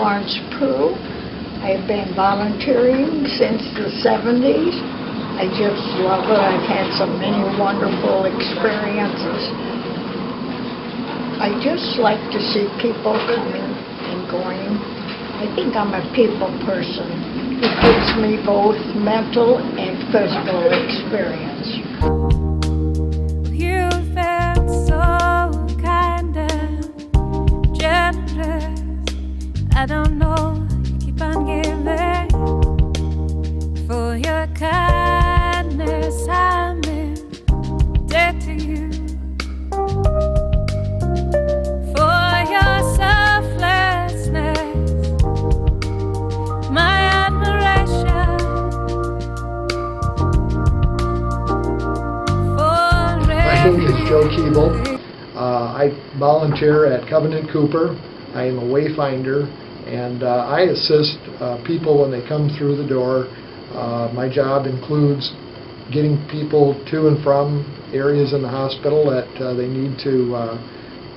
Florence Pugh. I've been volunteering since the 70s. I just love it. I've had so many wonderful experiences. I just like to see people coming and going. I think I'm a people person. It gives me both mental and physical experience. You felt so kind and generous. I don't know, you keep on giving. For your kindness, I'm in debt to you. For your selflessness, my admiration. My name is Joe Keeble. I volunteer at Covenant Cooper. I am a wayfinder, and I assist people when they come through the door. My job includes getting people to and from areas in the hospital that they need to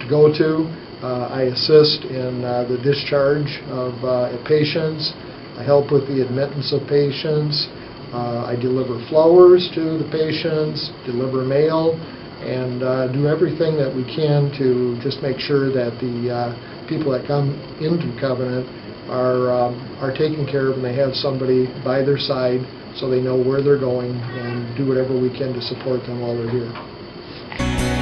go to. I assist in the discharge of patients. I help with the admittance of patients. I deliver flowers to the patients, deliver mail, and do everything that we can to just make sure that the people that come into Covenant are taken care of and they have somebody by their side so they know where they're going, and do whatever we can to support them while they're here.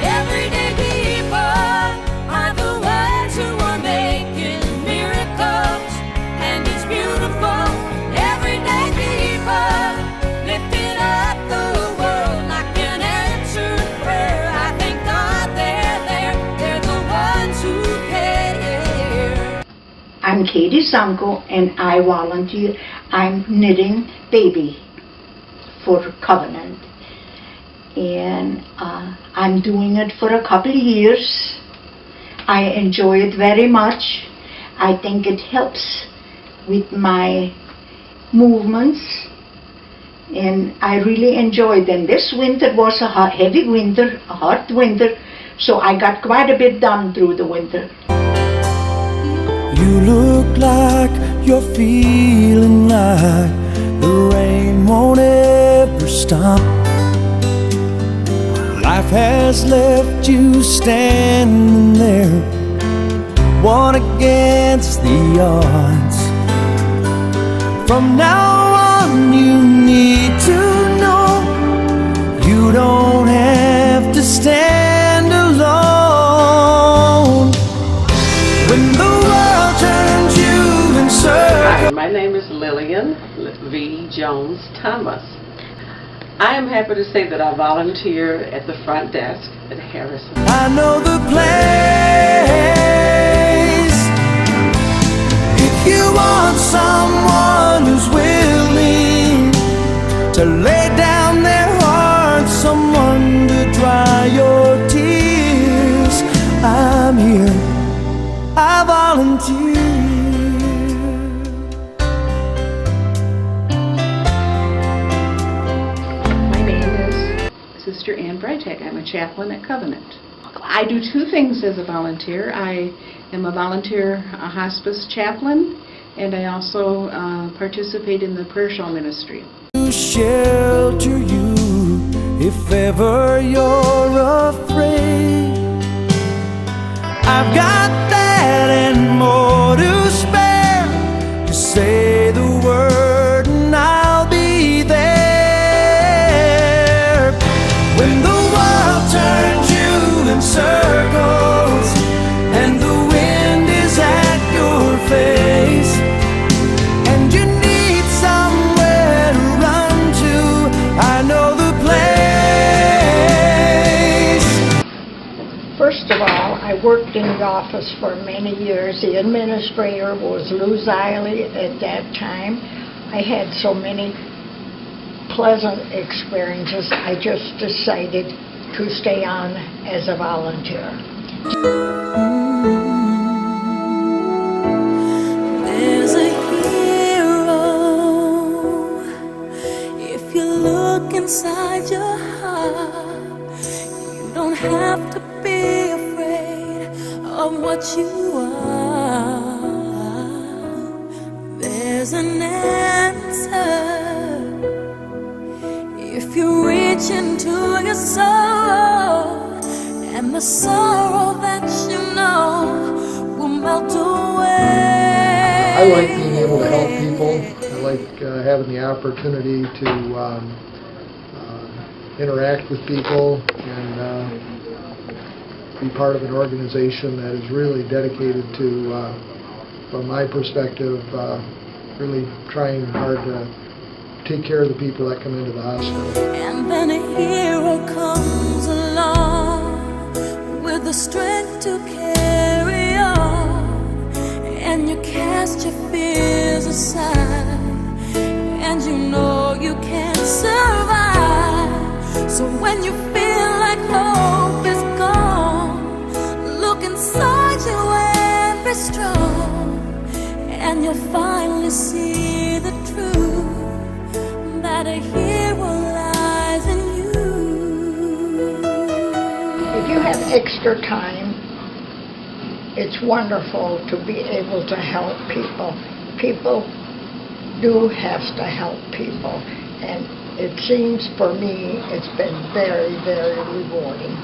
Everyday people are the ones who are making miracles, and it's beautiful. Everyday people lifting up the world like an answered prayer. I thank God they're there. They're the ones who care. I'm Katie Zanko, and I volunteer. I'm knitting baby for Covenant, and I'm doing it for a couple of years. I enjoy it very much. I think it helps with my movements, and I really enjoyed them. This winter was a heavy winter, a hot winter, so I got quite a bit done through the winter. You look like you're feeling like the rain won't ever stop. Life has left you standing there, one against the odds. From now on you need to know you don't have to stand alone. When the world turns you in circles. Hi, my name is Lillian V. Jones Thomas. I am happy to say that I volunteer at the front desk at Harrison. I know the place. If you want someone who's willing to lay down their hearts, someone to dry your tears, I'm here. I volunteer. Sister Ann Breitag. I'm a chaplain at Covenant. I do two things as a volunteer. I am a volunteer hospice chaplain, and I also participate in the prayer shawl ministry. To shelter you if ever you're afraid. I've got that and more to spare. Just say the word and I'll be there. When the world turns you in circles and the wind is at your face, and you need somewhere to run to, I know the place. First of all, I worked in the office for many years. The administrator was Lou Ziley at that time. I had so many pleasant experiences. I just decided to stay on as a volunteer. There's a hero if you look inside your heart. You don't have to be afraid of what you are. there's an answer. If you reach into your soul, and the sorrow that you know will melt away. I like being able to help people. I like having the opportunity to interact with people and be part of an organization that is really dedicated to, from my perspective, really trying hard to take care of the people that come into the hospital. And then a hero comes along with the strength to carry on, and you cast your fears aside, and you know you can survive. So when you feel like hope is gone, look inside you and be strong, and you'll finally see the truth, that a hero lies in you. If you have extra time, it's wonderful to be able to help people. People do have to help people, and it seems for me it's been very, very rewarding.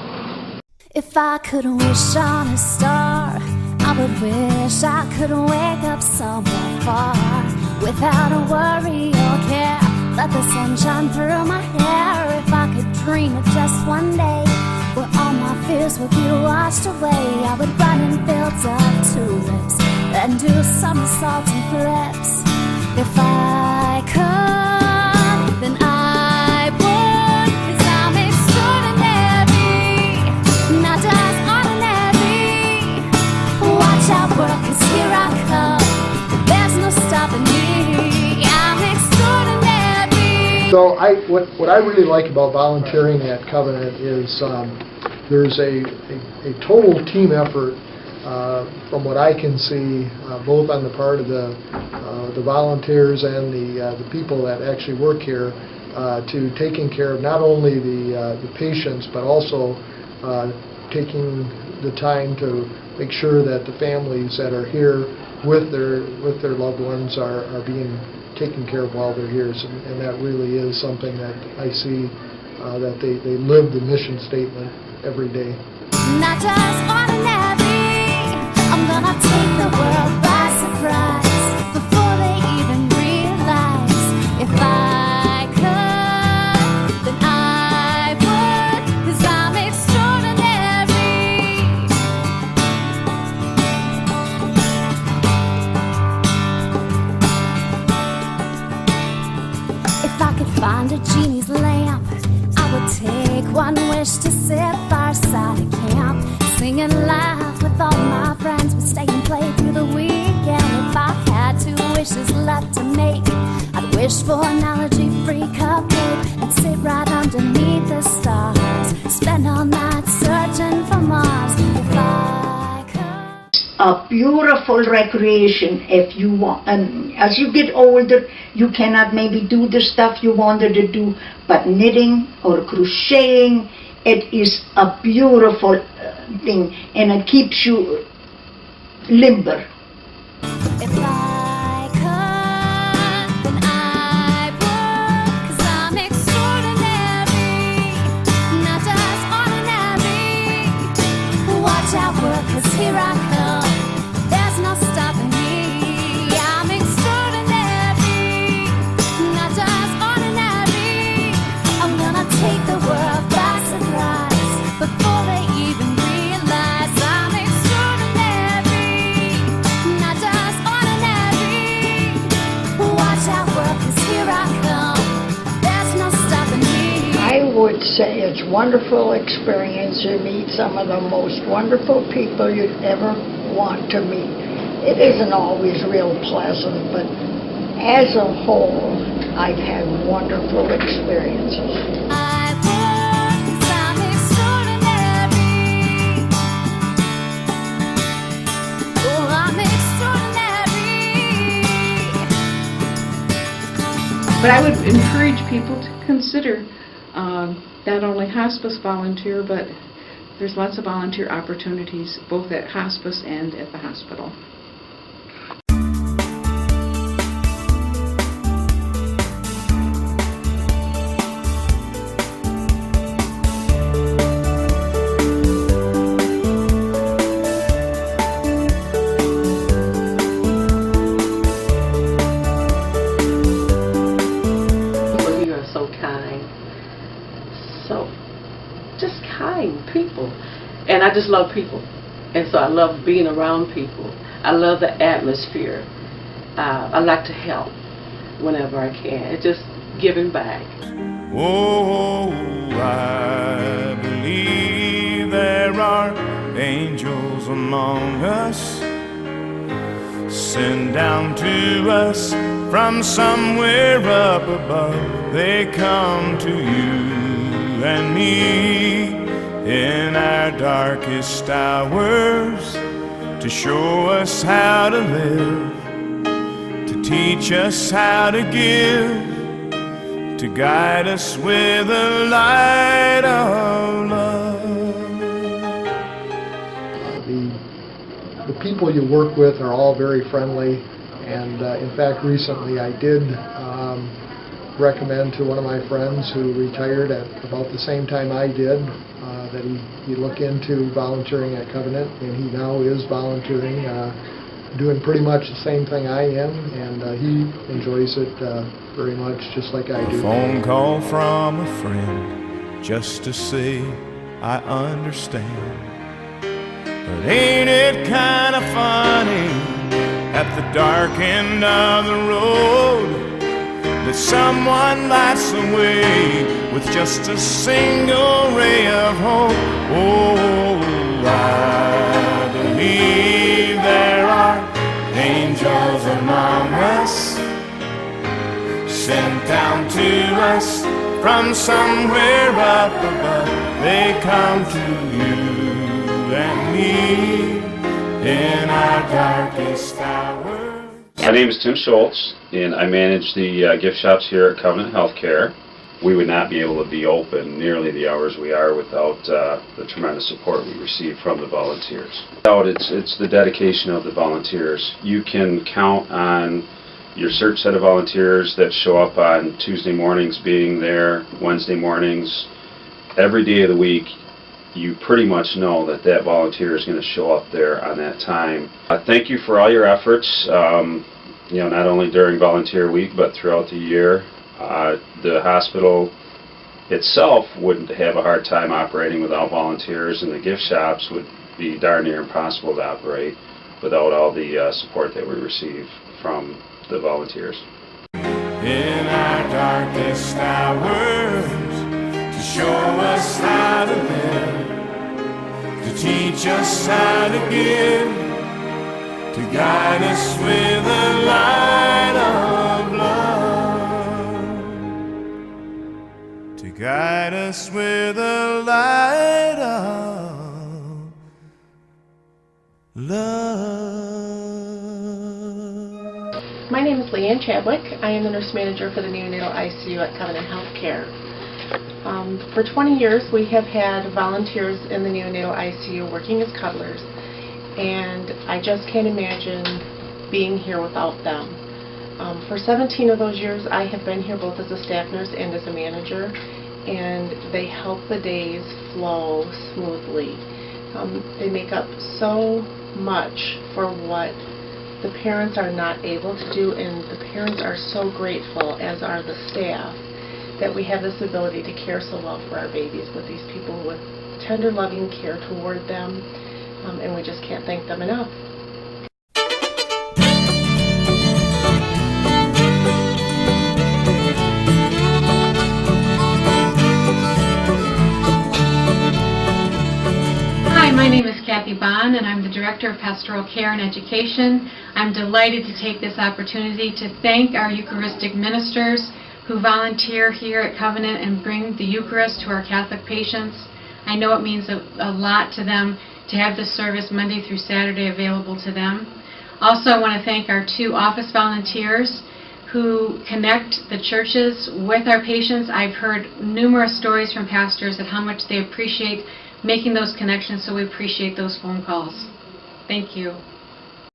If I could wish on a star, I would wish I could wake up somewhere far, without a worry or care. Let the sun shine through my hair. If I could dream of just one day where all my fears would be washed away, I would run in fields of tulips and do somersaults and flips. If I could, then I would, 'cause I'm extraordinary, not just ordinary. Watch out, world, 'cause here I come. There's no stopping me. I'm extraordinary. So what I really like about volunteering at Covenant is there's a total team effort from what I can see, both on the part of the volunteers and the people that actually work here, to taking care of not only the patients, but also taking the time to make sure that the families that are here with their loved ones are being taken care of while they're here, and that really is something that I see that they live the mission statement every day. Not just ordinary, I'm gonna take the world by surprise before they even realize. If I could, then I would, 'cause I'm extraordinary. If I could find a genie's lamp, I would take one wish to sit fireside at camp, sing and laugh with all my friends, would stay and play through the weekend. If I had 2 wishes left to make, I'd wish for an allergy-free cupcake and sit right underneath the stars, spend all night searching for Mars. If I could. A beautiful recreation if you want. And as you get older, you cannot maybe do the stuff you wanted to do, but knitting or crocheting, it is a beautiful thing, and it keeps you limber. If I could, then I would, 'cause I'm extraordinary, not just ordinary. Watch out, world, 'cause here I come. There's no stopping me. I'm extraordinary, not just ordinary. I'm gonna take the world by surprise before they even realize. I'm extraordinary, not just ordinary. Watch out, world, 'cause here I come. There's no stopping me. I would say it's a wonderful experience. You meet some of the most wonderful people you'd ever want to meet. It isn't always real pleasant, but as a whole, I've had wonderful experiences. I would, 'cause I'm extraordinary. Oh, I'm extraordinary. But I would encourage people to consider not only hospice volunteer, but there's lots of volunteer opportunities both at hospice and at the hospital. And I just love people. And so I love being around people. I love the atmosphere. I like to help whenever I can. It's just giving back. Oh, I believe there are angels among us, sent down to us from somewhere up above. They come to you and me in our darkest hours to show us how to live, to teach us how to give, to guide us with the light of love. The people you work with are all very friendly, and in fact recently I did recommend to one of my friends who retired at about the same time I did that he look into volunteering at Covenant, and he now is volunteering, doing pretty much the same thing I am, and he enjoys it very much, just like I do. A phone call from a friend just to say I understand. But ain't it kind of funny at the dark end of the road that someone lights the way with just a single ray of hope? Oh, I believe there are angels among us, sent down to us from somewhere up above. They come to you and me in our darkest hours. My name is Tim Schultz, and I manage the gift shops here at Covenant Healthcare. We would not be able to be open nearly the hours we are without the tremendous support we receive from the volunteers. It's the dedication of the volunteers. You can count on your certain set of volunteers that show up on Tuesday mornings being there, Wednesday mornings, every day of the week. You pretty much know that that volunteer is going to show up there on that time. Thank you for all your efforts, not only during volunteer week but throughout the year. The hospital itself wouldn't have a hard time operating without volunteers, and the gift shops would be darn near impossible to operate without all the support that we receive from the volunteers. In our darkest hours, to show us how to live, to teach us how to give, to guide us with the light of love, to guide us with the light of love. My name is Leanne Chadwick. I am the nurse manager for the neonatal ICU at Covenant Healthcare. For 20 years we have had volunteers in the neonatal ICU working as cuddlers, and I just can't imagine being here without them. For 17 of those years I have been here both as a staff nurse and as a manager, and they help the days flow smoothly. They make up so much for what the parents are not able to do, and the parents are so grateful, as are the staff, that we have this ability to care so well for our babies with these people with tender, loving care toward them, and we just can't thank them enough. Hi, my name is Kathy Bond, and I'm the Director of Pastoral Care and Education. I'm delighted to take this opportunity to thank our Eucharistic ministers who volunteer here at Covenant and bring the Eucharist to our Catholic patients. I know it means a lot to them to have this service Monday through Saturday available to them. Also, I want to thank our 2 office volunteers who connect the churches with our patients. I've heard numerous stories from pastors of how much they appreciate making those connections, so we appreciate those phone calls. Thank you.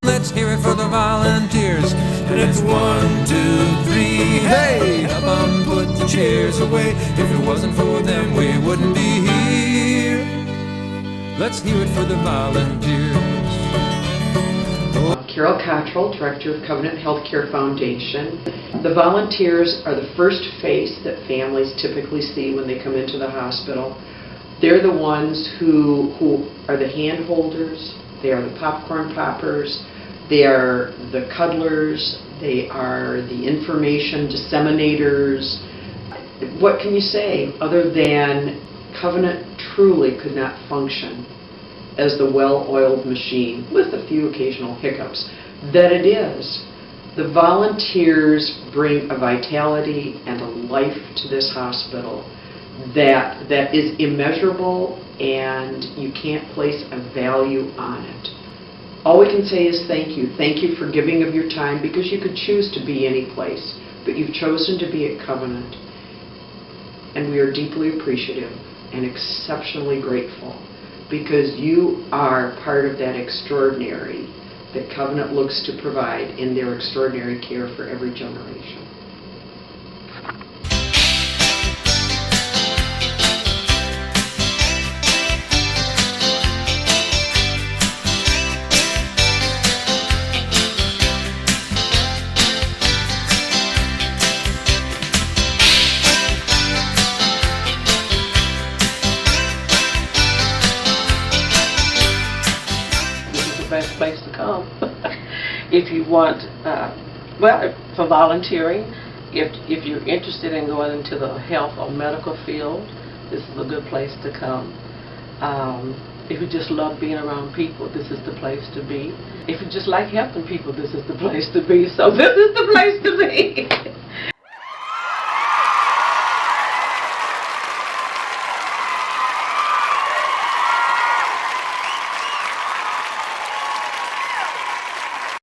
Let's hear it for the volunteers. And it's 1, 2, 3, hey! Help 'em put the chairs away. If it wasn't for them, we wouldn't be here. Let's hear it for the volunteers. Carol Cottrell, Director of Covenant Healthcare Foundation. The volunteers are the first face that families typically see when they come into the hospital. They're the ones who are the hand holders, they are the popcorn poppers, they are the cuddlers, they are the information disseminators. What can you say other than Covenant truly could not function as the well-oiled machine, with a few occasional hiccups, that it is. The volunteers bring a vitality and a life to this hospital that is immeasurable, and you can't place a value on it. All we can say is thank you. Thank you for giving of your time, because you could choose to be any place, but you've chosen to be at Covenant. And we are deeply appreciative and exceptionally grateful, because you are part of that extraordinary that Covenant looks to provide in their extraordinary care for every generation. Best place to come. If you want, for volunteering, if you're interested in going into the health or medical field, this is a good place to come. If you just love being around people, this is the place to be. If you just like helping people, this is the place to be. So this is the place to be.